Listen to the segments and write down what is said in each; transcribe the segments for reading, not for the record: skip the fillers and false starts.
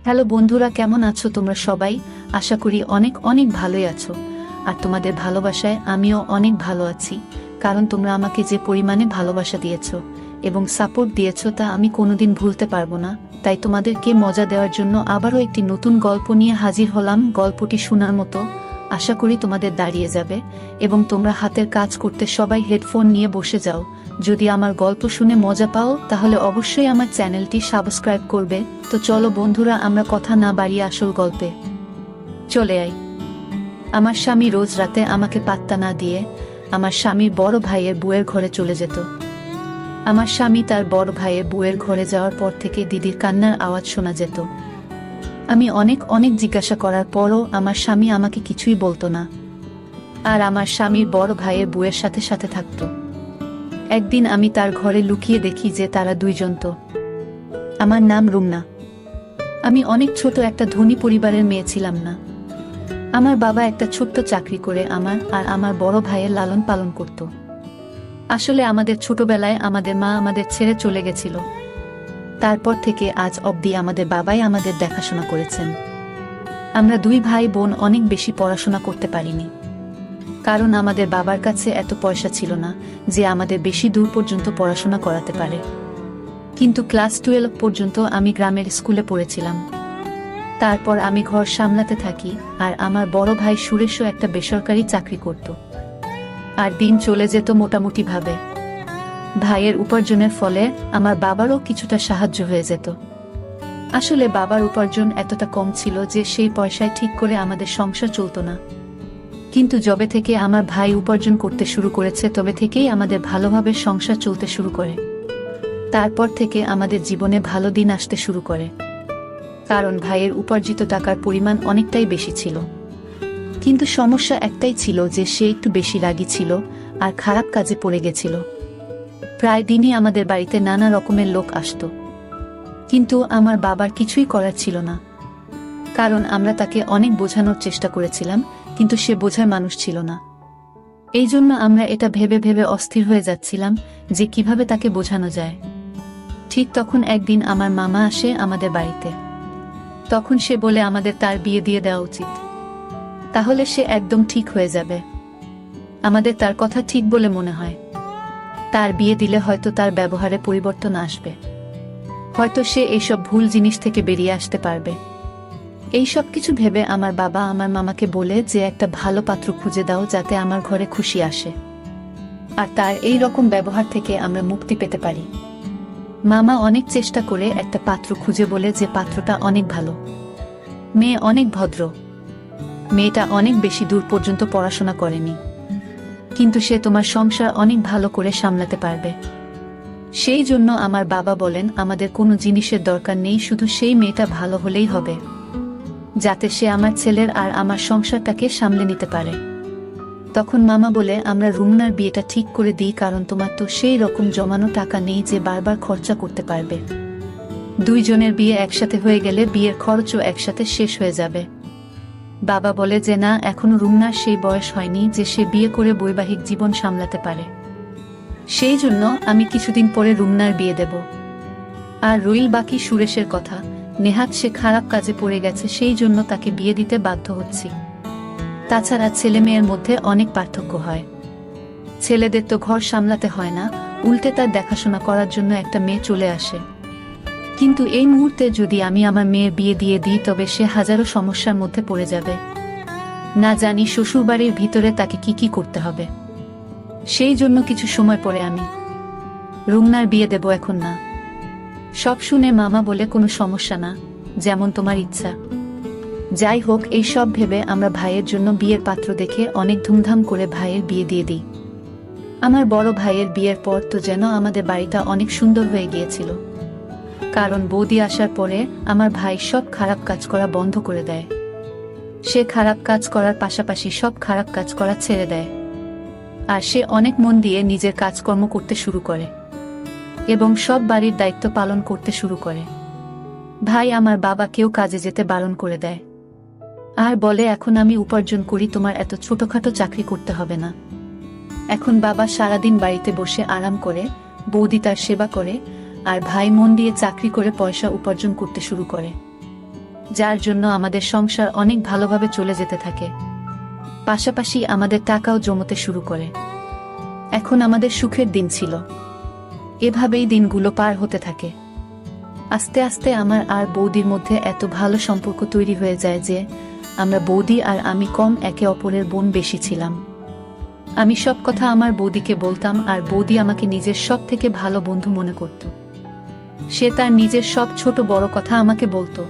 Hello বন্ধুরা, কেমন আছো তোমরা সবাই? আশা করি অনেক অনেক ভালোই আছো। আর তোমাদের ভালোবাসায় আমিও অনেক ভালো আছি, কারণ তোমরা আমাকে যে পরিমাণে ভালোবাসা দিয়েছো এবং সাপোর্ট দিয়েছো তা আমি কোনোদিন ভুলতে পারবো না। তাই তোমাদেরকে মজা দেওয়ার জন্য আবারও একটি নতুন গল্প নিয়ে হাজির হলাম। গল্পটি শোনার মতো আশা করি তোমাদের দাঁড়িয়ে যাবে এবং তোমরা হাতের কাজ করতে সবাই হেডফোন নিয়ে বসে যাও। যদি আমার গল্প শুনে মজা পাও তাহলে অবশ্যই আমার চ্যানেলটি সাবস্ক্রাইব করবে। তো চলো বন্ধুরা, আমরা কথা না বাড়িয়ে আসল গল্পে চলে আই। আমার স্বামী রোজ রাতে আমাকে পাত্তা না দিয়ে আমার স্বামীর বড় ভাইয়ের বউয়ের ঘরে চলে যেত। আমার স্বামী তার বড় ভাইয়ের বউয়ের ঘরে যাওয়ার পর থেকে দিদির কান্নার আওয়াজ শোনা যেত। আমি অনেক অনেক জিজ্ঞাসা করার পরও আমার স্বামী আমাকে কিছুই বলতো না, আর আমার স্বামীর বড় ভাইয়ের বউয়ের সাথে সাথে থাকত। একদিন আমি তার ঘরে লুকিয়ে দেখি যে তারা দুইজন তো। আমার নাম রুমনা। আমি অনেক ছোট একটা ধনী পরিবারের মেয়ে ছিলাম না। আমার বাবা একটা ছোট্ট চাকরি করে আমার আর আমার বড় ভাইয়ের লালন পালন করত। আসলে আমাদের ছোটবেলায় আমাদের মা আমাদের ছেড়ে চলে গেছিল। তারপর থেকে আজ অবধি আমাদের বাবাই আমাদের দেখাশোনা করেছেন। আমরা দুই ভাই বোন অনেক বেশি পড়াশোনা করতে পারিনি, কারণ আমাদের বাবার কাছে এত পয়সা ছিল না যে আমাদের বেশি দূর পর্যন্ত পড়াশোনা করাতে পারে। কিন্তু ক্লাস 12 পর্যন্ত আমি গ্রামের স্কুলে পড়েছিলাম। তারপর আমি ঘর সামলাতে থাকি, আর আমার বড় ভাই সুরেশও একটা বেসরকারি চাকরি করত। আর দিন চলে যেত মোটামুটি ভাবে। ভাইয়ের উপার্জনের ফলে আমার বাবারও কিছুটা সাহায্য হয়ে যেত। আসলে বাবার উপার্জন এতটা কম ছিল যে সেই পয়সায় ঠিক করে আমাদের সংসার চলত না। কিন্তু যবে থেকে আমার ভাই উপার্জন করতে শুরু করেছে তবে থেকেই আমাদের ভালোভাবে সংসার চলতে শুরু করে। তারপর থেকে আমাদের জীবনে ভালো দিন আসতে শুরু করে, কারণ ভাইয়ের উপার্জিত টাকার পরিমাণ অনেকটাই বেশি ছিল। কিন্তু সমস্যা একটাই ছিল যে সে একটু বেশি রাগী ছিল আর খারাপ কাজে পড়ে গেছিল। প্রায় দিনই আমাদের বাড়িতে নানা রকমের লোক আসতো, কিন্তু আমার বাবার কিছুই করার ছিল না, কারণ আমরা তাকে অনেক বোঝানোর চেষ্টা করেছিলাম, কিন্তু সে বোঝার মানুষ ছিল না। এই জন্য আমরা এটা ভেবে ভেবে অস্থির হয়ে যাচ্ছিলাম যে কিভাবে তাকে বোঝানো যায়। ঠিক তখন একদিন আমার মামা আসে আমাদের বাড়িতে। তখন সে বলে আমাদের তার বিয়ে দিয়ে দেওয়া উচিত, তাহলে সে একদম ঠিক হয়ে যাবে। আমাদের তার কথা ঠিক বলে মনে হয়। তার বিয়ে দিলে হয়তো তার ব্যবহারে পরিবর্তন আসবে, হয়তো সে এইসব ভুল জিনিস থেকে বেরিয়ে আসতে পারবে। এই সব কিছু ভেবে আমার বাবা আমার মামাকে বলে যে একটা ভালো পাত্র খুঁজে দাও যাতে আমার ঘরে খুশি আসে, আর তার এই রকম ব্যবহার থেকে আমরা মুক্তি পেতে পারি। মামা অনেক চেষ্টা করে একটা পাত্র খুঁজে বলে যে পাত্রটা অনেক ভালো, মেয়ে অনেক ভদ্র, মেয়েটা অনেক বেশি দূর পর্যন্ত পড়াশোনা করেনি, কিন্তু সে তোমার সংসার অনেক ভালো করে সামলাতে পারবে। সেই জন্য আমার বাবা বলেন আমাদের কোনো জিনিসের দরকার নেই, শুধু সেই মেয়েটা ভালো হলেই হবে, যাতে সে আমার ছেলের আর আমার সংসারটাকে সামলে নিতে পারে। তখন মামা বলে আমরা রুমনার বিয়েটা ঠিক করে দিই, কারণ তোমার তো সেই রকম জমানো টাকা নেই যে বারবার খরচা করতে পারবে। দুইজনের বিয়ে একসাথে হয়ে গেলে বিয়ের খরচও একসাথে শেষ হয়ে যাবে। বাবা বলে যে না, এখনো রুমনার সেই বয়স হয়নি যে সে বিয়ে করে বৈবাহিক জীবন সামলাতে পারে। সেই জন্য আমি কিছুদিন পরে রুমনার বিয়ে দেব। আর রইল বাকি সুরেশের কথা। নেহাত সে খারাপ কাজে পড়ে গেছে, সেই জন্য তাকে বিয়ে দিতে বাধ্য হচ্ছি। তাছাড়া ছেলে মেয়ের মধ্যে অনেক পার্থক্য হয়। ছেলেদের তো ঘর সামলাতে হয় না, উল্টে তার দেখাশোনা করার জন্য একটা মেয়ে চলে আসে। কিন্তু এই মুহূর্তে যদি আমি আমার মেয়ের বিয়ে দিয়ে দিই তবে সে হাজারো সমস্যার মধ্যে পড়ে যাবে। না জানি শ্বশুরবাড়ির ভিতরে তাকে কি কি করতে হবে। সেই জন্য কিছু সময় পরে আমি রুমনার বিয়ে দেব, এখন না। সব শুনে মামা বলে কোনো সমস্যা না, যেমন তোমার ইচ্ছা। যাই হোক, এই সব ভেবে আমরা ভাইয়ের জন্য বিয়ের পাত্র দেখে অনেক ধুমধাম করে ভাইয়ের বিয়ে দিয়ে দিই। আমার বড় ভাইয়ের বিয়ের পর তো যেন আমাদের বাড়িটা অনেক সুন্দর হয়ে গিয়েছিল, কারণ বৌদি আসার পরে আমার ভাই সব খারাপ কাজ করা বন্ধ করে দেয়। সে খারাপ কাজ করার পাশাপাশি সব খারাপ কাজ করা ছেড়ে দেয়, আর সে অনেক মন দিয়ে নিজের কাজকর্ম করতে শুরু করে এবং সব বাড়ির দায়িত্ব পালন করতে শুরু করে। ভাই আমার বাবাকেও কাজে যেতে বারণ করে দেয়, আর বলে এখন আমি উপার্জন করি, তোমার এত ছোটখাটো চাকরি করতে হবে না। এখন বাবা সারাদিন বাড়িতে বসে আরাম করে, বৌদি তার সেবা করে, আর ভাই মন দিয়ে চাকরি করে পয়সা উপার্জন করতে শুরু করে। যার জন্য আমাদের সংসার অনেক ভালোভাবে চলে যেতে থাকে। পাশাপাশি আমাদের টাকাও জমতে শুরু করে। এখন আমাদের সুখের দিন ছিল। এভাবেই দিনগুলো পার হতে থাকে। আস্তে আস্তে আমার আর বৌদির মধ্যে এত ভালো সম্পর্ক তৈরি হয়ে যায় যে আমরা বৌদি আর আমি কম একে অপরের বোন বেশি ছিলাম। আমি সব কথা আমার বৌদিকে বলতাম আর বৌদি আমাকে নিজের সব থেকে ভালো বন্ধু মনে করত। সে তার নিজের সব ছোট বড় কথা আমাকে বলতো।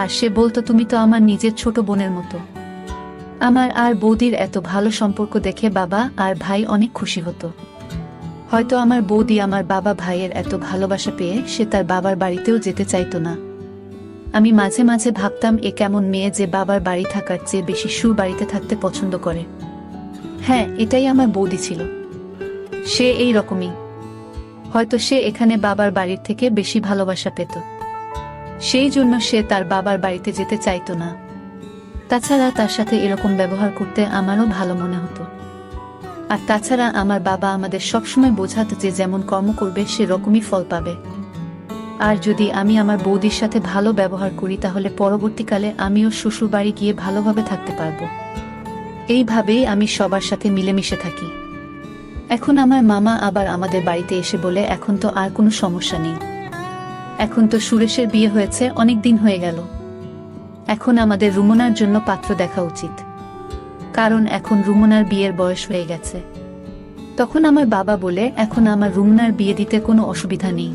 আর সে বলতো, তুমি তো আমার নিজের ছোট বোনের মতো। আমার আর বৌদির এত ভালো সম্পর্ক দেখে বাবা আর ভাই অনেক খুশি হতো। হয়তো আমার বৌদি আমার বাবা ভাইয়ের এত ভালোবাসা পেয়ে সে তার বাবার বাড়িতেও যেতে চাইতো না। আমি মাঝে মাঝে ভাবতাম, এ কেমন মেয়ে যে বাবার বাড়ি থাকার চেয়ে বেশি বাড়িতে থাকতে পছন্দ করে। হ্যাঁ, এটাই আমার বৌদি ছিল। সে এই রকমই। হয়তো সে এখানে বাবার বাড়ির থেকে বেশি ভালোবাসা পেত, সেই জন্য সে তার বাবার বাড়িতে যেতে চাইতো না। তাছাড়া তার সাথে এরকম ব্যবহার করতে আমারও ভালো মনে হতো। আর তাছাড়া আমার বাবা আমাদের সবসময় বোঝাতো যে যেমন কর্ম করবে সে রকমই ফল পাবে। আর যদি আমি আমার বৌদির সাথে ভালো ব্যবহার করি তাহলে পরবর্তীকালে আমিও শ্বশুর বাড়ি গিয়ে ভালোভাবে থাকতে পারবো। এইভাবেই আমি সবার সাথে মিলেমিশে থাকি। এখন আমার মামা আবার আমাদের বাড়িতে এসে বলে, এখন তো আর কোনো সমস্যা নেই। এখন তো সুরেশের বিয়ে হয়েছে, অনেক দিন হয়ে গেল। এখন আমাদের রুমনার জন্য পাত্র দেখা উচিত, কারণ এখন রুমনার বিয়ের বয়স হয়ে গেছে। তখন আমার বাবা বলে, এখন আমার রুমনার বিয়ে দিতে কোনো অসুবিধা নেই,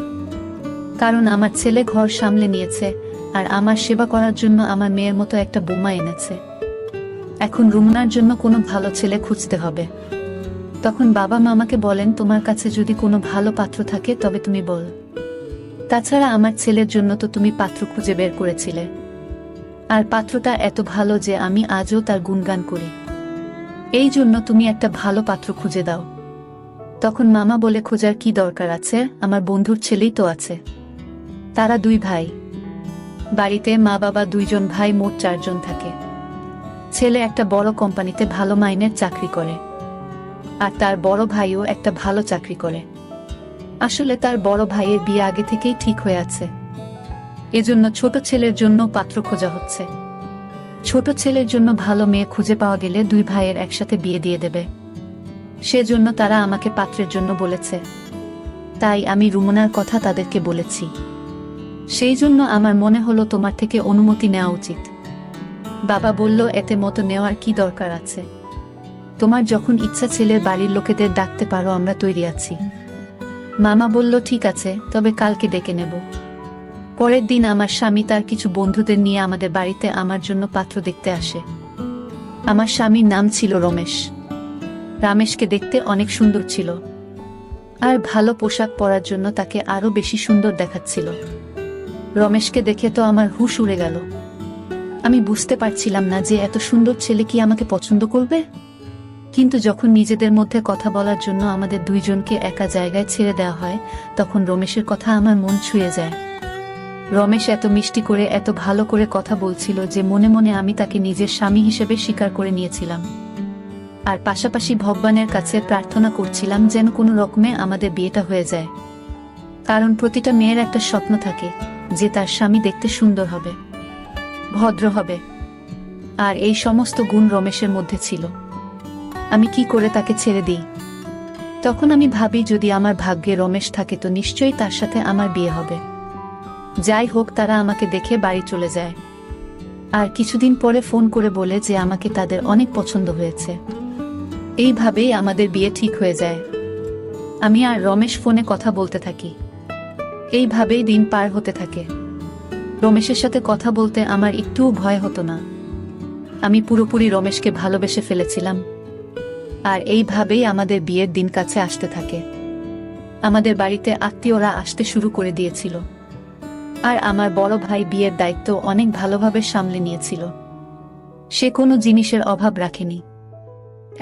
কারণ আমার ছেলে ঘর সামলে নিয়েছে আর আমার সেবা করার জন্য আমার মেয়ের মতো একটা বৌমা এনেছে। এখন রুমনার জন্য কোনো ভালো ছেলে খুঁজতে হবে। তখন বাবা মামাকে বলেন, তোমার কাছে যদি কোনো ভালো পাত্র থাকে তবে তুমি বল। তাছাড়া আমার ছেলের জন্য তো তুমি পাত্র খুঁজে বের করেছিলে, আর পাত্রটা এত ভালো যে আমি আজও তার গুণগান করি। এই জন্য তুমি একটা ভালো পাত্র খুঁজে দাও। তখন মামা বলে, খোঁজার কি দরকার আছে, আমার বন্ধুর ছেলেই তো আছে। তারা 2 ভাই। বাড়িতে মা বাবা 2 জন ভাই, মোট 4 জন থাকে। ছেলে একটা বড় কোম্পানিতে ভালো মাইনের চাকরি করে, আর তার বড় ভাইও একটা ভালো চাকরি করে। আসলে তার বড় ভাইয়ের বিয়ে আগে থেকেই ঠিক হয়ে আছে। এজন্য ছোট ছেলের জন্য পাত্র খোঁজা হচ্ছে। ছোট ছেলের জন্য ভালো মেয়ে খুঁজে পাওয়া গেলে 2 ভাইয়ের একসাথে বিয়ে দিয়ে দেবে। সেজন্য তারা আমাকে পাত্রের জন্য বলেছে। তাই আমি রুমনার কথা তাদেরকে বলেছি। সেই জন্য আমার মনে হলো তোমার থেকে অনুমতি নেওয়া উচিত। বাবা বলল, এতে মতো নেওয়ার কি দরকার আছে? তোমার যখন ইচ্ছা ছেলের বাড়ির লোকেদের ডাকতে পারো, আমরা তৈরি আছি। মামা বলল, ঠিক আছে, তবে কালকে ডেকে নেব। পরের দিন আমার স্বামী তার কিছু বন্ধুদের নিয়ে আমাদের বাড়িতে আমার জন্য পাত্র দেখতে আসে। আমার স্বামীর নাম ছিল রমেশ। রমেশকে দেখতে অনেক সুন্দর ছিল, আর ভালো পোশাক পরার জন্য তাকে আরো বেশি সুন্দর দেখাচ্ছিল। রমেশকে দেখে তো আমার হুঁশ উড়ে গেল। আমি বুঝতে পারছিলাম না যে এত সুন্দর ছেলে কি আমাকে পছন্দ করবে। কিন্তু যখন নিজেদের মধ্যে কথা বলার জন্য আমাদের 2 জনকে একা জায়গায় ছেড়ে দেওয়া হয়, তখন রমেশের কথা আমার মন ছুঁয়ে যায়। রমেশ এত মিষ্টি করে, এত ভালো করে কথা বলছিল যে মনে মনে আমি তাকে নিজের স্বামী হিসেবে স্বীকার করে নিয়েছিলাম। আর পাশাপাশি ভগবানের কাছে প্রার্থনা করছিলাম যেন কোনো রকমে আমাদের বিয়েটা হয়ে যায়। কারণ প্রতিটা মেয়ের একটা স্বপ্ন থাকে যে তার স্বামী দেখতে সুন্দর হবে, ভদ্র হবে, আর এই সমস্ত গুণ রমেশের মধ্যে ছিল। আমি কি করে তাকে ছেড়ে দিই? তখন আমি ভাবি, যদি আমার ভাগ্যে রমেশ থাকে তো নিশ্চয়ই তার সাথে আমার বিয়ে হবে। যাই হোক, তারা আমাকে দেখে বাড়ি চলে যায়, আর কিছুদিন পরে ফোন করে বলে যে আমাকে তাদের অনেক পছন্দ হয়েছে। এইভাবেই আমাদের বিয়ে ঠিক হয়ে যায়। আমি আর রমেশ ফোনে কথা বলতে থাকি। এইভাবেই দিন পার হতে থাকে। রমেশের সাথে কথা বলতে আমার একটুও ভয় হতো না। আমি পুরোপুরি রমেশকে ভালোবেসে ফেলেছিলাম। আর এইভাবেই আমাদের বিয়ের দিন কাছে আসতে থাকে। আমাদের বাড়িতে আত্মীয়রা আসতে শুরু করে দিয়েছিল, আর আমার বড় ভাই বিয়ের দায়িত্ব অনেক ভালোভাবে সামলে নিয়েছিল। সে কোনো জিনিসের অভাব রাখেনি।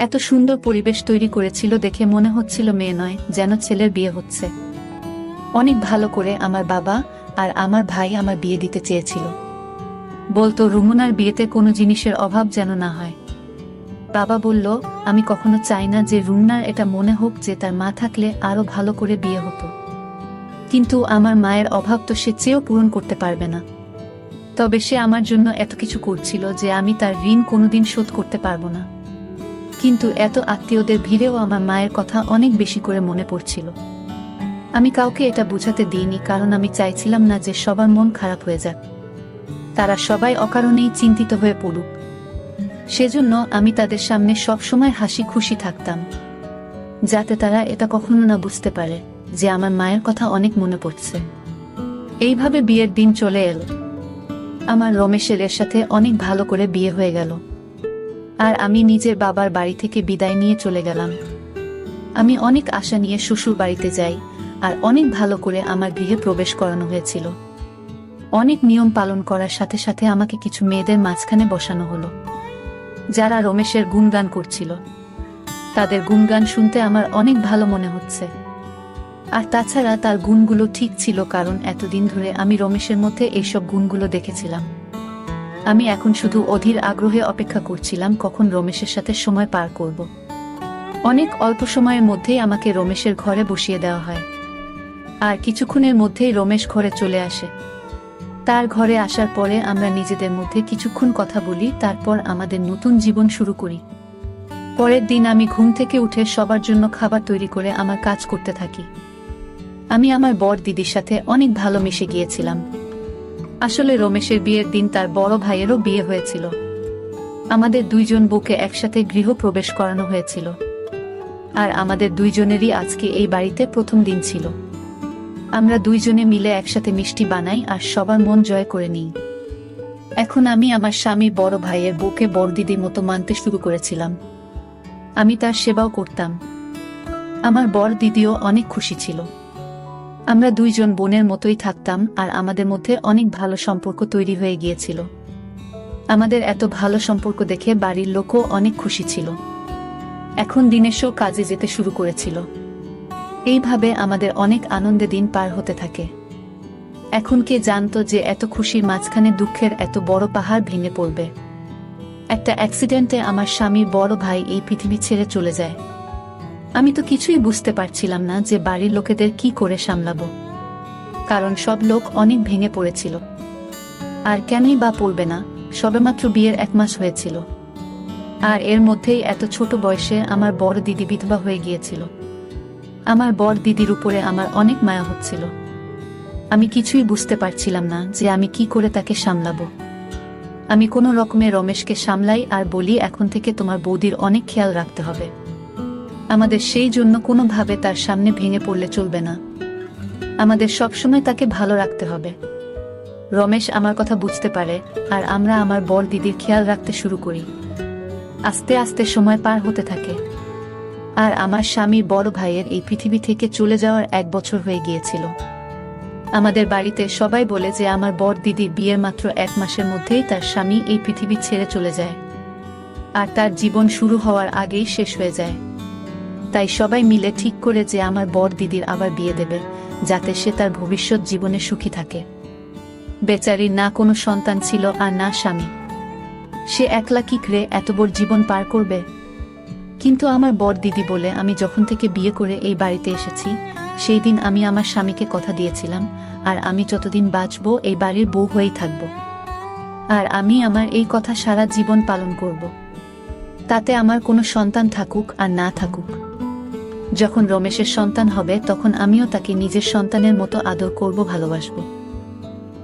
এত সুন্দর পরিবেশ তৈরি করেছিল দেখে মনে হচ্ছিল মেয়ে নয়, যেন ছেলের বিয়ে হচ্ছে। অনেক ভালো করে আমার বাবা আর আমার ভাই আমার বিয়ে দিতে চেয়েছিল। বলতো, রুমনার বিয়েতে কোনো জিনিসের অভাব যেন না হয়। বাবা বলল, আমি কখনো চাই না যে রুমনার এটা মনে হোক যে তার মা থাকলে আরো ভালো করে বিয়ে হতো। কিন্তু আমার মায়ের অভাব তো সে চেয়েও পূরণ করতে পারবে না। তবে সে আমার জন্য এত কিছু করছিল যে আমি তার ঋণ কোনোদিন শোধ করতে পারবো না। কিন্তু এত আত্মীয়দের ভিড়েও আমার মায়ের কথা অনেক বেশি করে মনে পড়ছিল। আমি কাউকে এটা বোঝাতে দিইনি, কারণ আমি চাইছিলাম না যে সবার মন খারাপ হয়ে যাক, তারা সবাই অকারণেই চিন্তিত হয়ে পড়ুক। সেজন্য আমি তাদের সামনে সবসময় হাসি খুশি থাকতাম, যাতে তারা এটা কখনো না বুঝতে পারে যে আমার মায়ের কথা অনেক মনে পড়ছে। এইভাবে বিয়ের দিন চলে এলো। আমার রমেশের এর সাথে অনেক ভালো করে বিয়ে হয়ে গেল, আর আমি নিজের বাবার বাড়ি থেকে বিদায় নিয়ে চলে গেলাম। আমি অনেক আশা নিয়ে শ্বশুর বাড়িতে যাই, আর অনেক ভালো করে আমার গৃহে প্রবেশ করানো হয়েছিল। অনেক নিয়ম পালন করার সাথে সাথে আমাকে কিছু মেয়েদের মাঝখানে বসানো হলো, যারা রমেশের গুণগান করছিল। তাদের গুণগান শুনতে আমার অনেক ভালো মনে হচ্ছে। আর তাছাড়া তার গুণগুলো ঠিক ছিল, কারণ এতদিন ধরে আমি রমেশের মধ্যে এইসব গুণগুলো দেখেছিলাম। আমি এখন শুধু অধীর আগ্রহে অপেক্ষা করছিলাম কখন রমেশের সাথে সময় পার করব। অনেক অল্প সময়ের মধ্যেই আমাকে রমেশের ঘরে বসিয়ে দেওয়া হয়, আর কিছুক্ষণের মধ্যেই রমেশ ঘরে চলে আসে। তার ঘরে আসার পরে আমরা নিজেদের মধ্যে কিছুক্ষণ কথা বলি, তারপর আমাদের নতুন জীবন শুরু করি। পরের দিন আমি ঘুম থেকে উঠে সবার জন্য খাবার তৈরি করে আমার কাজ করতে থাকি। আমি আমার বড় দিদির সাথে অনেক ভালো মিশে গিয়েছিলাম। আসলে রমেশের বিয়ের দিন তার বড় ভাইয়েরও বিয়ে হয়েছিল। আমাদের দুইজন বউকে একসাথে গৃহ প্রবেশ করানো হয়েছিল, আর আমাদের দুইজনেরই আজকে এই বাড়িতে প্রথম দিন ছিল। আমরা দুইজনে মিলে একসাথে মিষ্টি বানাই আর সবার মন জয় করে নিই। এখন আমি আমার স্বামী বড় ভাইয়ের বউকে বড় দিদির মতো মানতে শুরু করেছিলাম। আমি তার সেবাও করতাম। আমার বড় দিদিও অনেক খুশি ছিল। আমরা দুইজন বোনের মতোই থাকতাম, আর আমাদের মধ্যে অনেক ভালো সম্পর্ক তৈরি হয়ে গিয়েছিল। আমাদের এত ভালো সম্পর্ক দেখে বাড়ির লোকও অনেক খুশি ছিল। এখন দিনেশও কাজে যেতে শুরু করেছিল। এইভাবে আমাদের অনেক আনন্দে দিন পার হতে থাকে। এখন কে জানতো যে এত খুশির মাঝখানে দুঃখের এত বড় পাহাড় ভেঙে পড়বে। একটা অ্যাক্সিডেন্টে আমার স্বামীর বড় ভাই এই পৃথিবী ছেড়ে চলে যায়। আমি তো কিছুই বুঝতে পারছিলাম না যে বাড়ির লোকেদের কি করে সামলাবো, কারণ সব লোক অনেক ভেঙে পড়েছিল। আর কেনই বা পড়বে না, সবেমাত্র বিয়ের 1 মাস হয়েছিল, আর এর মধ্যেই এত ছোট বয়সে আমার বড় দিদি বিধবা হয়ে গিয়েছিল। আমার বড় দিদির উপরে আমার অনেক মায়া হচ্ছিল। আমি কিছুই বুঝতে পারছিলাম না যে আমি কি করে তাকে সামলাবো। আমি কোনো রকমে রমেশকে সামলাই আর বলি, এখন থেকে তোমার বৌদির অনেক খেয়াল রাখতে হবে। আমাদের সেই জন্য কোনোভাবে তার সামনে ভেঙে পড়লে চলবে না। আমাদের সবসময় তাকে ভালো রাখতে হবে। রমেশ আমার কথা বুঝতে পারে, আর আমরা আমার বড় দিদির খেয়াল রাখতে শুরু করি। আস্তে আস্তে সময় পার হতে থাকে, আর আমার স্বামী বড় ভাইয়ের এই পৃথিবী থেকে চলে যাওয়ার 1 বছর হয়ে গিয়েছিল। আমাদের বাড়িতে সবাই বলে যে আমার বড় দিদির বিয়ের মাত্র 1 মাসের মধ্যেই তার স্বামী এই পৃথিবী ছেড়ে চলে যায়, আর তার জীবন শুরু হওয়ার আগেই শেষ হয়ে যায়। তাই সবাই মিলে ঠিক করে যে আমার বড় দিদির আবার বিয়ে দেবে, যাতে সে তার ভবিষ্যৎ জীবনে সুখী থাকে। বেচারির না কোনো সন্তান ছিল আর না স্বামী, সে একলা কি করে এত বড় জীবন পার করবে। কিন্তু আমার বড় দিদি বলে আমি যখন থেকে বিয়ে করে এই বাড়িতে এসেছি, সেই দিন আমি আমার স্বামীকে কথা দিয়েছিলাম, আর আমি যতদিন বাঁচব এই বাড়ির বউ হয়েই থাকব, আর আমি আমার এই কথা সারা জীবন পালন করব। তাতে আমার কোনো সন্তান থাকুক আর না থাকুক। যখন রমেশের সন্তান হবে তখন আমিও তাকে নিজের সন্তানের মতো আদর করব, ভালোবাসব।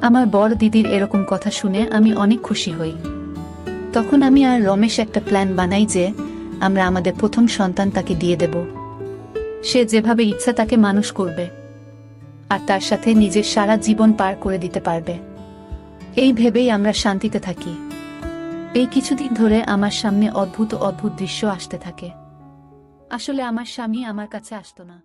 আমার বড় দিদির এরকম কথা শুনে আমি অনেক খুশি হই। তখন আমি আর রমেশ একটা প্ল্যান বানাই যে আমরা আমাদের প্রথম সন্তান তাকে দিয়ে দেব। সে যেভাবে ইচ্ছা তাকে মানুষ করবে, আর তার সাথে নিজের সারা জীবন পার করে দিতে পারবে। এই ভেবেই আমরা শান্তিতে থাকি। এই কিছুদিন ধরে আমার সামনে অদ্ভুত অদ্ভুত দৃশ্য আসতে থাকে। আসলে আমার স্বামী আমার কাছে আসতো না।